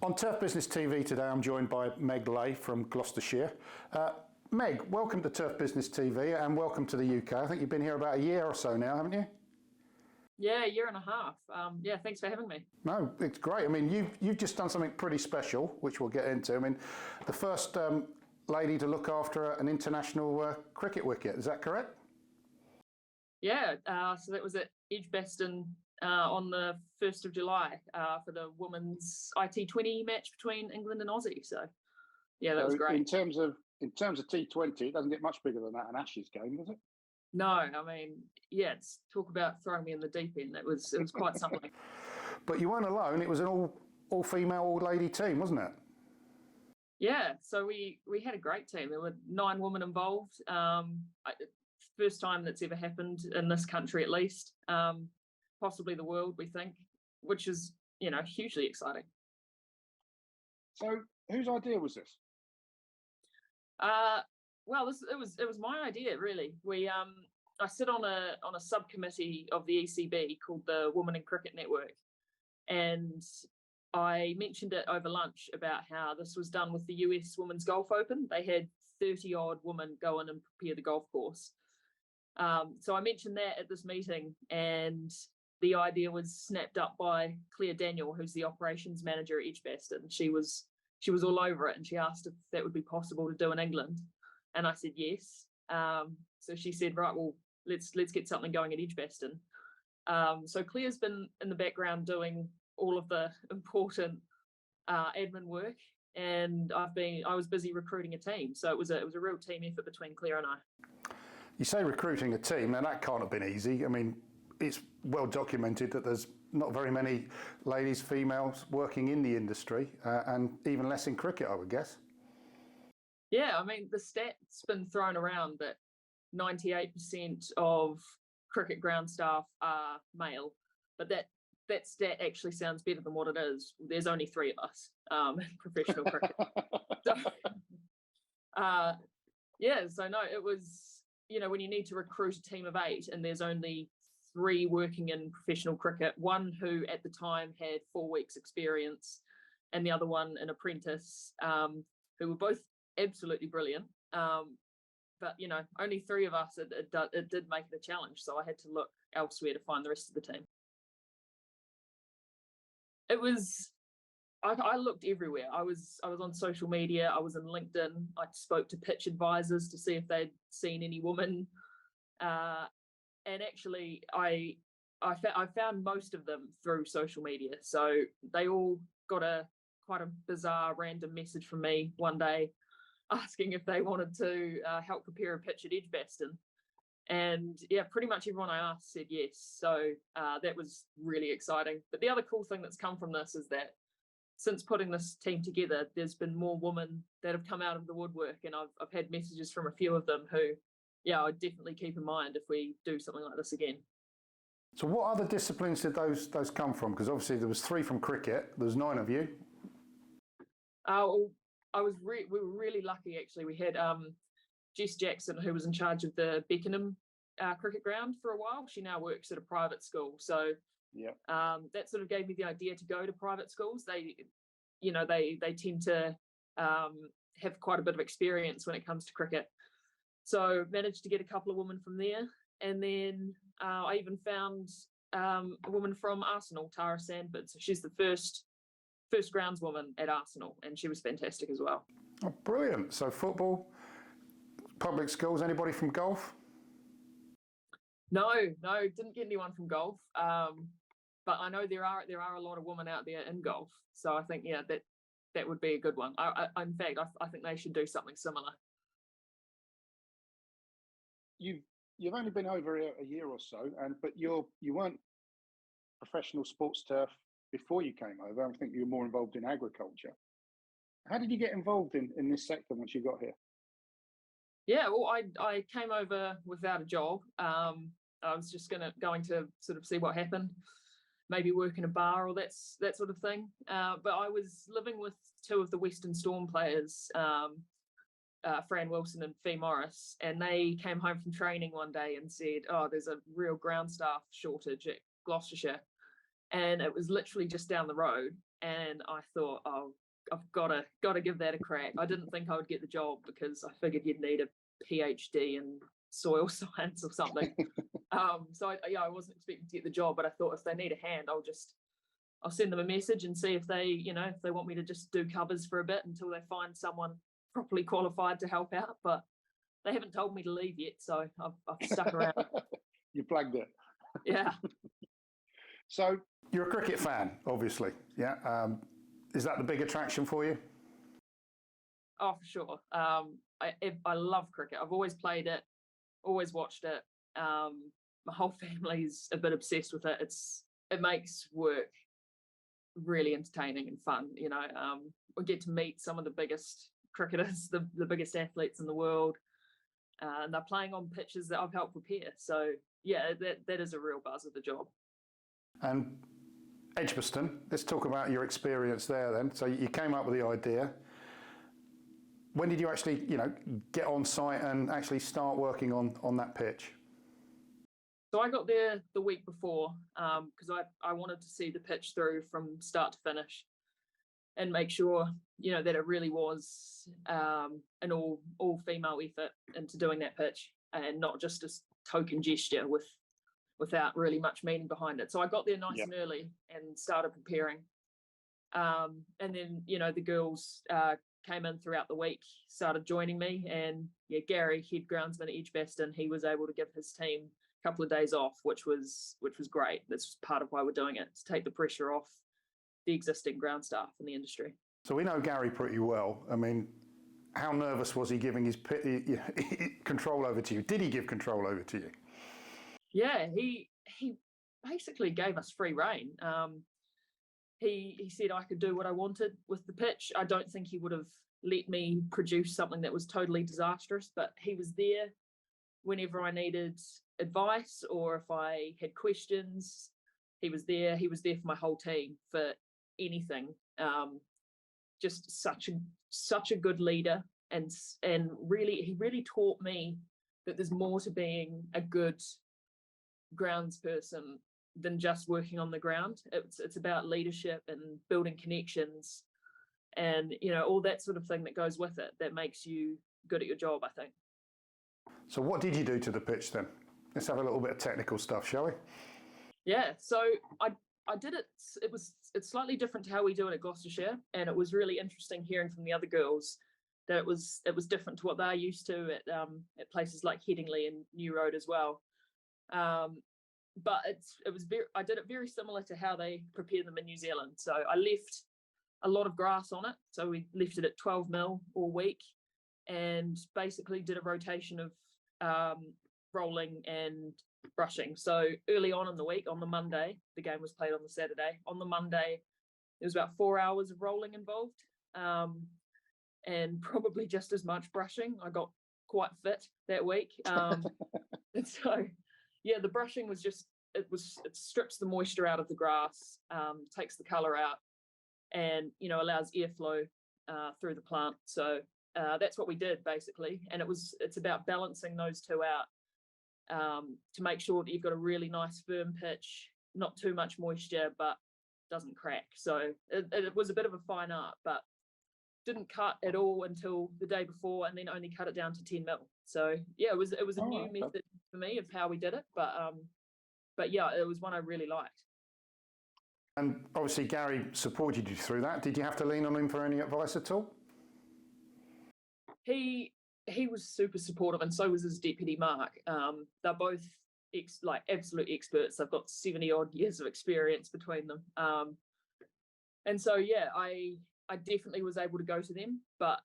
On Turf Business TV today, I'm joined by Meg Lay from Gloucestershire. Meg, welcome to Turf Business TV and welcome to the UK. I think you've been here about a year or so now, haven't you? Yeah, a year and a half. Yeah, thanks for having me. No, it's great. I mean, you've just done something pretty special, which we'll get into. I mean, the first lady to look after an international cricket wicket, is that correct? Yeah, so that was at Edgbaston on the 1st of July for the women's IT20 match between England and Aussie. So, yeah, that was great. In terms of T20, it doesn't get much bigger than that, an Ashes game, does it? No, I mean, yeah, it's talk about throwing me in the deep end. It was quite something. But you weren't alone. It was an all-female, all-lady team, wasn't it? Yeah, so we had a great team. There were 9 women involved. First time that's ever happened in this country, at least, possibly the world, we think, which is, hugely exciting. So, whose idea was this? Well, it was my idea, really. I sit on a subcommittee of the ECB called the Women in Cricket Network, and I mentioned it over lunch about how this was done with the US Women's Golf Open. They had 30-odd women go in and prepare the golf course. So I mentioned that at this meeting, and the idea was snapped up by Claire Daniel, who's the operations manager at Edgbaston. She was all over it, and she asked if that would be possible to do in England, and I said yes. So she said, right, well, let's get something going at Edgbaston. So Claire's been in the background doing all of the important admin work, and I was busy recruiting a team. So it was a real team effort between Claire and I. You say recruiting a team, now that can't have been easy. I mean, it's well documented that there's not very many ladies, females working in the industry, and even less in cricket, I would guess. Yeah, I mean, the stat's been thrown around that 98% of cricket ground staff are male, but that stat actually sounds better than what it is. There's only 3 of us in professional cricket. So, so no, it was, when you need to recruit a team of 8 and there's only 3 working in professional cricket, one who at the time had 4 weeks experience and the other one an apprentice, who were both absolutely brilliant. But, only 3 of us, it did make it a challenge. So I had to look elsewhere to find the rest of the team. I looked everywhere. I was on social media. I was in LinkedIn. I spoke to pitch advisors to see if they'd seen any women. And actually, I found most of them through social media. So they all got quite a bizarre random message from me one day asking if they wanted to help prepare a pitch at Edgbaston. And yeah, pretty much everyone I asked said yes. So that was really exciting. But the other cool thing that's come from this is that since putting this team together, there's been more women that have come out of the woodwork, and I've had messages from a few of them who, yeah, I'd definitely keep in mind if we do something like this again. So what other disciplines did those come from? Because obviously there was 3 from cricket. There's 9 of you. We were really lucky, actually. We had Jess Jackson, who was in charge of the Beckenham cricket ground for a while. She now works at a private school. So yeah, that sort of gave me the idea to go to private schools. They tend to have quite a bit of experience when it comes to cricket. So managed to get a couple of women from there. And then I even found a woman from Arsenal, Tara Sandford. So she's the first groundswoman at Arsenal, and she was fantastic as well. Oh, brilliant. So football, public schools, anybody from golf? No, didn't get anyone from golf. But I know there are a lot of women out there in golf. So I think, yeah, that would be a good one. In fact, I think they should do something similar. You've only been over a year or so, but you weren't professional sports turf before you came over. I think you were more involved in agriculture. How did you get involved in this sector once you got here? Yeah, well, I came over without a job. I was just going to sort of see what happened, maybe work in a bar or that sort of thing. But I was living with 2 of the Western Storm players, Fran Wilson and Fee Morris, and they came home from training one day and said, oh, there's a real ground staff shortage at Gloucestershire. And it was literally just down the road. and I thought, oh, I've got to give that a crack. I didn't think I would get the job because I figured you'd need a PhD in soil science or something. So I wasn't expecting to get the job, but I thought if they need a hand, I'll send them a message and see if they want me to just do covers for a bit until they find someone properly qualified to help out. But they haven't told me to leave yet, so I've stuck around. You plugged it. Yeah. So you're a cricket fan, obviously. Yeah. Is that the big attraction for you? Oh, for sure. I love cricket. I've always played it, always watched it. My whole family's a bit obsessed with it. It makes work really entertaining and fun. We get to meet some of the biggest cricketers, the biggest athletes in the world, and they're playing on pitches that I've helped prepare. So yeah, that is a real buzz of the job. And Edgbaston, let's talk about your experience there then. So you came up with the idea. When did you actually, get on site and actually start working on that pitch? So I got there the week before because I wanted to see the pitch through from start to finish and make sure, that it really was an all female effort into doing that pitch and not just a token gesture without really much meaning behind it. So I got there nice and early and started preparing. And then, the girls came in throughout the week, started joining me, and Gary, head groundsman at Edgbaston, he was able to give his team a couple of days off, which was great. That's part of why we're doing it, to take the pressure off the existing ground staff in the industry. So we know Gary pretty well. I mean, how nervous was he giving his control over to you? Did he give control over to you? Yeah, he basically gave us free rein. He said I could do what I wanted with the pitch. I don't think he would have let me produce something that was totally disastrous, but he was there whenever I needed advice or if I had questions. He was there. He was there for my whole team for anything. Just such a good leader, and really he really taught me that there's more to being a good groundsperson than just working on the ground. It's about leadership and building connections and all that sort of thing that goes with it, that makes you good at your job, I think. So what did you do to the pitch then? Let's have a little bit of technical stuff, shall we? Yeah, so I did it. It's slightly different to how we do it at Gloucestershire, and it was really interesting hearing from the other girls that it was different to what they're used to at places like Headingley and New Road as well. But I did it very similar to how they prepare them in New Zealand. So I left a lot of grass on it. So we left it at 12 mil all week, and basically did a rotation of rolling and brushing. So early on in the week, on the Monday, the game was played on the Saturday. On the Monday, there was about 4 hours of rolling involved, and probably just as much brushing. I got quite fit that week. And so, yeah, the brushing was it strips the moisture out of the grass, takes the colour out, and allows airflow through the plant. So that's what we did basically, and it's about balancing those two out to make sure that you've got a really nice firm pitch, not too much moisture, but doesn't crack. So it was a bit of a fine art, but didn't cut at all until the day before, and then only cut it down to 10 mil. So yeah, it was a new method for me of how we did it, but yeah, it was one I really liked. And obviously Gary supported you through that. Did you have to lean on him for any advice at all? He was super supportive, and so was his deputy Mark. They're both absolute experts. They've got 70 odd years of experience between them. And so yeah, I definitely was able to go to them, but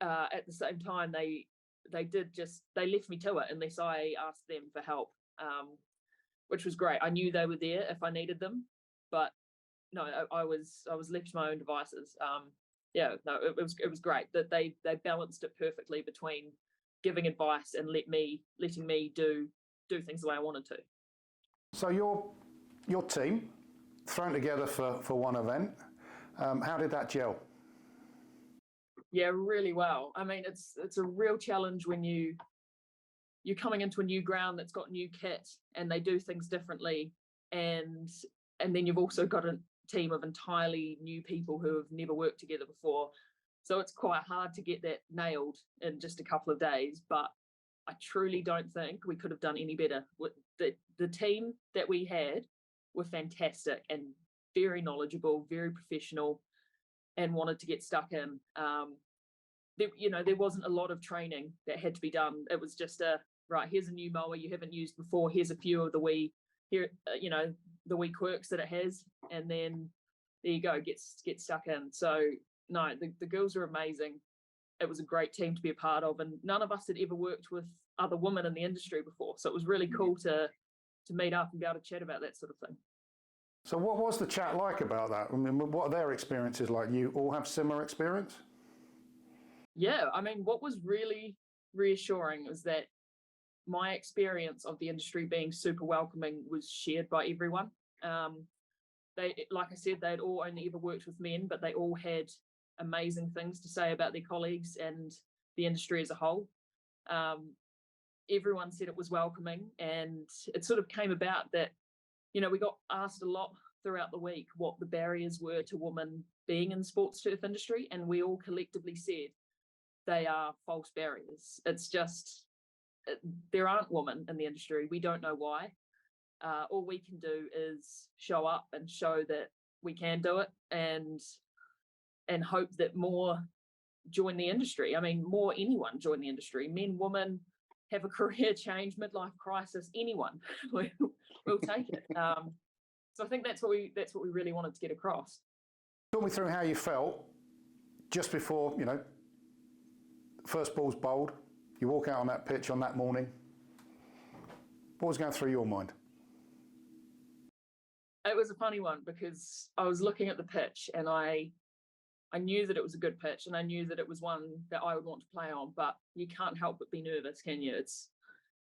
at the same time they left me to it unless I asked them for help, which was great. I knew they were there if I needed them, but no, I was left to my own devices. Yeah, no, it was great that they balanced it perfectly between giving advice and letting me do things the way I wanted to. So your team thrown together for one event. How did that gel? Yeah, really well. I mean, it's a real challenge when you're coming into a new ground that's got new kit and they do things differently, and then you've also got to team of entirely new people who have never worked together before. So it's quite hard to get that nailed in just a couple of days, but I truly don't think we could have done any better. The team that we had were fantastic and very knowledgeable, very professional, and wanted to get stuck in. There wasn't a lot of training that had to be done. It was just right, here's a new mower you haven't used before, here's a few of the wee quirks that it has, and then there you go, get stuck in. So no, the girls are amazing. It was a great team to be a part of, and none of us had ever worked with other women in the industry before, so it was really cool to meet up and be able to chat about that sort of thing. So what was the chat like about that? I mean, what are their experiences like? You all have similar experience? Yeah, I mean, what was really reassuring was that my experience of the industry being super welcoming was shared by everyone. They, like I said, they'd all only ever worked with men, but they all had amazing things to say about their colleagues and the industry as a whole. Everyone said it was welcoming, and it sort of came about that, we got asked a lot throughout the week what the barriers were to women being in the sports turf industry, and we all collectively said they are false barriers. It's just, there aren't women in the industry. We don't know why. All we can do is show up and show that we can do it, and hope that more join the industry. I mean, more anyone join the industry. Men, women, have a career change, midlife crisis, anyone, we'll take it. So I think that's what we really wanted to get across. Talk me through how you felt just before, first ball's bowled, you walk out on that pitch on that morning. What was going through your mind? It was a funny one, because I was looking at the pitch and I knew that it was a good pitch, and I knew that it was one that I would want to play on, but you can't help but be nervous, can you?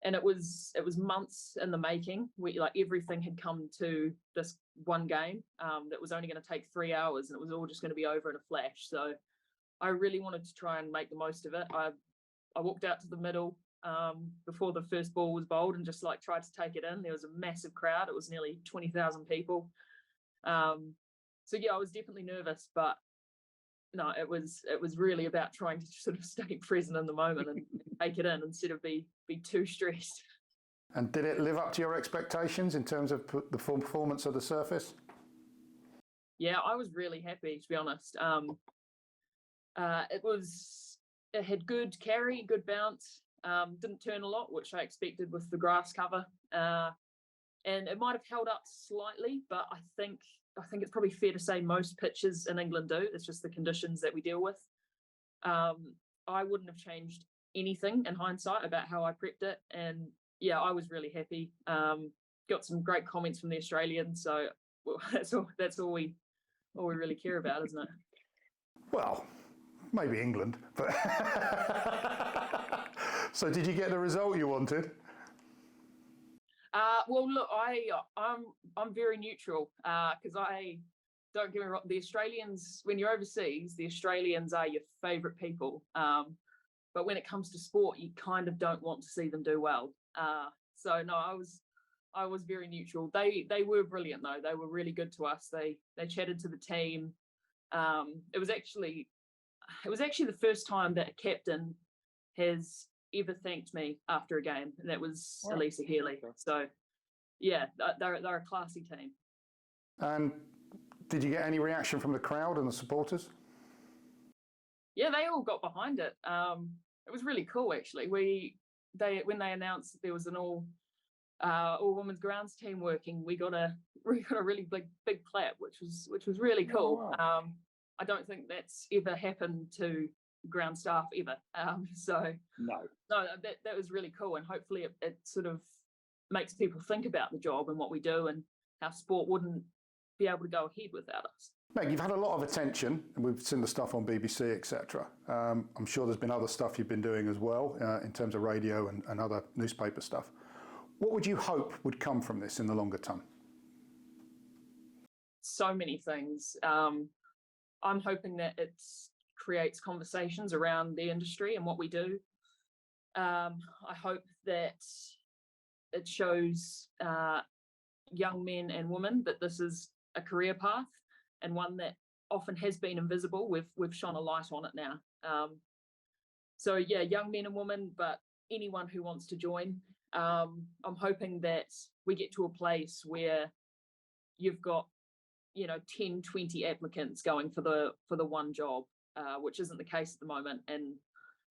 It was months in the making. Everything had come to this one game that was only going to take 3 hours, and it was all just going to be over in a flash. So I really wanted to try and make the most of it. I walked out to the middle before the first ball was bowled and just tried to take it in. There was a massive crowd. It was nearly 20,000 people. So yeah, I was definitely nervous, but no, it was really about trying to sort of stay present in the moment and take it in instead of be too stressed. And did it live up to your expectations in terms of the full performance of the surface? Yeah, I was really happy, to be honest. It had good carry, good bounce. Didn't turn a lot, which I expected with the grass cover. And it might have held up slightly, but I think it's probably fair to say most pitches in England do. It's just the conditions that we deal with. I wouldn't have changed anything in hindsight about how I prepped it. And yeah, I was really happy. Got some great comments from the Australians. So that's all we really care about, isn't it? Well, maybe England, but so did you get the result you wanted? Well, look, I'm very neutral, because I don't get me wrong. The Australians, when you're overseas, the Australians are your favourite people. But when it comes to sport, you kind of don't want to see them do well. So no, I was very neutral. They were brilliant though. They were really good to us. They chatted to the team. It was actually the first time that a captain has ever thanked me after a game, and that was Elisa Healy. So yeah, they're a classy team. And did you get any reaction from the crowd and the supporters? Yeah, they all got behind it. It was really cool, actually. When they announced that there was an all women's grounds team working, we got a really big clap, which was really cool. Oh, wow. I don't think that's ever happened to ground staff ever. So No, that was really cool, and hopefully it sort of makes people think about the job and what we do, and how sport wouldn't be able to go ahead without us. Meg, you've had a lot of attention, and we've seen the stuff on BBC, etc. I'm sure there's been other stuff you've been doing as well, in terms of radio and other newspaper stuff. What would you hope would come from this in the longer term? So many things. I'm hoping that it creates conversations around the industry and what we do. I hope that it shows young men and women that this is a career path. and one that often has been invisible. We've shone a light on it now. So yeah, young men and women, but anyone who wants to join. I'm hoping that we get to a place where you've got 10, 20 applicants going for the one job, which isn't the case at the moment. And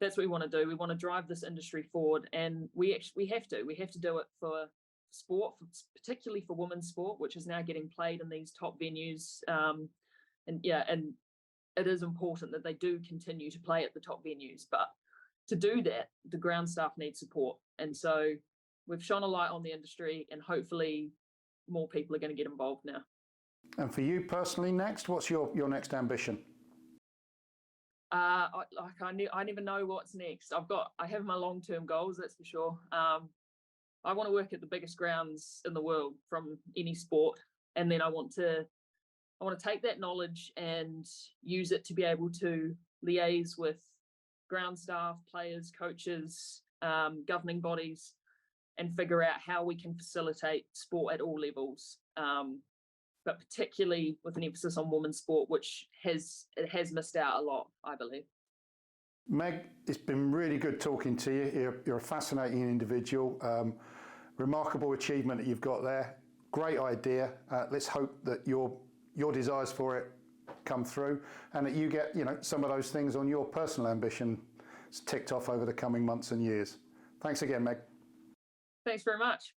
that's what we want to do. We want to drive this industry forward, and we have to do it for sport, particularly for women's sport, which is now getting played in these top venues. And it is important that they do continue to play at the top venues. But to do that, the ground staff need support. And so we've shone a light on the industry, and hopefully more people are going to get involved now. And for you personally next, what's your next ambition? I never know what's next. I have my long-term goals, that's for sure. I want to work at the biggest grounds in the world from any sport, and then I want to take that knowledge and use it to be able to liaise with ground staff, players, coaches, governing bodies, and figure out how we can facilitate sport at all levels. But particularly with an emphasis on women's sport, which has missed out a lot, I believe. Meg, it's been really good talking to you. You're a fascinating individual. Remarkable achievement that you've got there. Great idea. Let's hope that your desires for it come through, and that you get some of those things on your personal ambition ticked off over the coming months and years. Thanks again, Meg. Thanks very much.